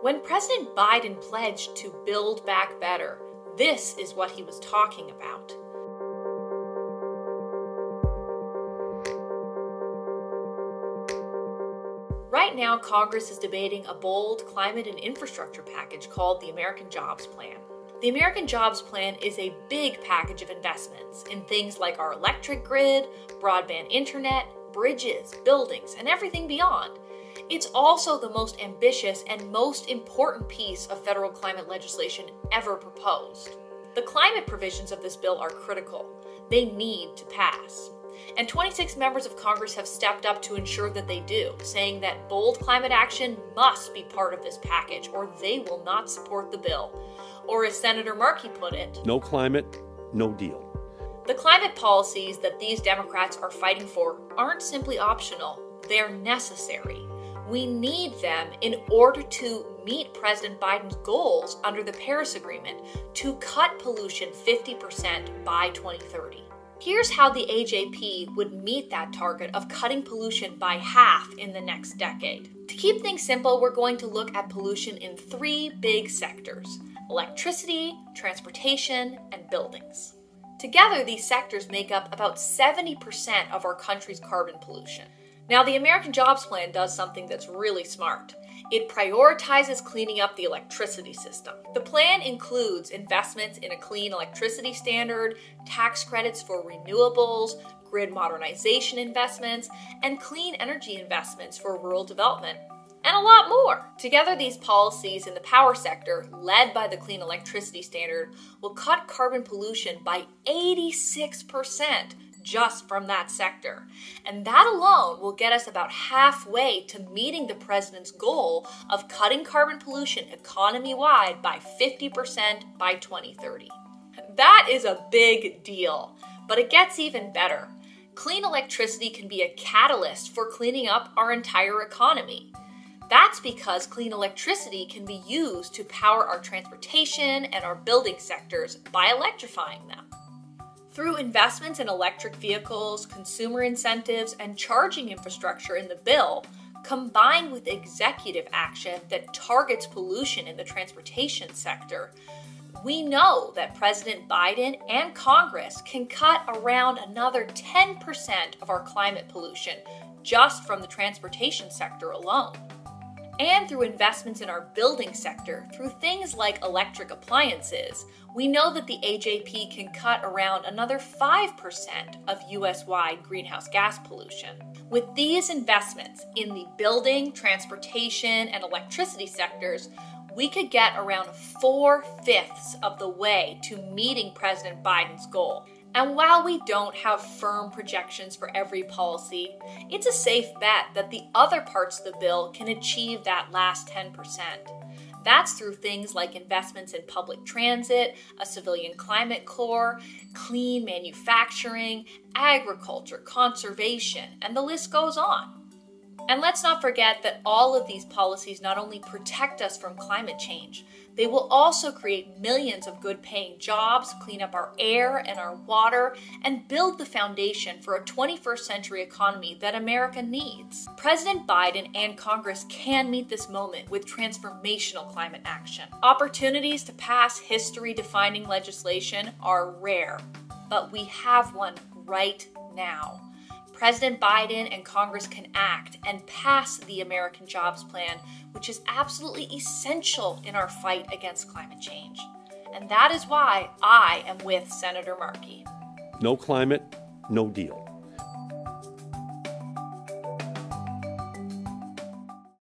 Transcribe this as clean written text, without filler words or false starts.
When President Biden pledged to build back better, this is what he was talking about. Right now, Congress is debating a bold climate and infrastructure package called the American Jobs Plan. The American Jobs Plan is a big package of investments in things like our electric grid, broadband internet, bridges, buildings, and everything beyond. It's also the most ambitious and most important piece of federal climate legislation ever proposed. The climate provisions of this bill are critical. They need to pass. And 26 members of Congress have stepped up to ensure that they do, saying that bold climate action must be part of this package or they will not support the bill. Or as Senator Markey put it, no climate, no deal. The climate policies that these Democrats are fighting for aren't simply optional, they're necessary. We need them in order to meet President Biden's goals under the Paris Agreement to cut pollution 50% by 2030. Here's how the AJP would meet that target of cutting pollution by half in the next decade. To keep things simple, we're going to look at pollution in three big sectors: electricity, transportation, and buildings. Together, these sectors make up about 70% of our country's carbon pollution. Now, the American Jobs Plan does something that's really smart. It prioritizes cleaning up the electricity system. The plan includes investments in a clean electricity standard, tax credits for renewables, grid modernization investments, and clean energy investments for rural development, and a lot more. Together, these policies in the power sector, led by the Clean Electricity Standard, will cut carbon pollution by 86%. Just from that sector. And that alone will get us about halfway to meeting the president's goal of cutting carbon pollution economy-wide by 50% by 2030. That is a big deal, but it gets even better. Clean electricity can be a catalyst for cleaning up our entire economy. That's because clean electricity can be used to power our transportation and our building sectors by electrifying them. Through investments in electric vehicles, consumer incentives, and charging infrastructure in the bill, combined with executive action that targets pollution in the transportation sector, we know that President Biden and Congress can cut around another 10% of our climate pollution just from the transportation sector alone. And through investments in our building sector, through things like electric appliances, we know that the AJP can cut around another 5% of US-wide greenhouse gas pollution. With these investments in the building, transportation, and electricity sectors, we could get around 4/5 of the way to meeting President Biden's goal. And while we don't have firm projections for every policy, it's a safe bet that the other parts of the bill can achieve that last 10%. That's through things like investments in public transit, a civilian climate corps, clean manufacturing, agriculture, conservation, and the list goes on. And let's not forget that all of these policies not only protect us from climate change, they will also create millions of good-paying jobs, clean up our air and our water, and build the foundation for a 21st century economy that America needs. President Biden and Congress can meet this moment with transformational climate action. Opportunities to pass history-defining legislation are rare, but we have one right now. President Biden and Congress can act and pass the American Jobs Plan, which is absolutely essential in our fight against climate change. And that is why I am with Senator Markey. No climate, no deal.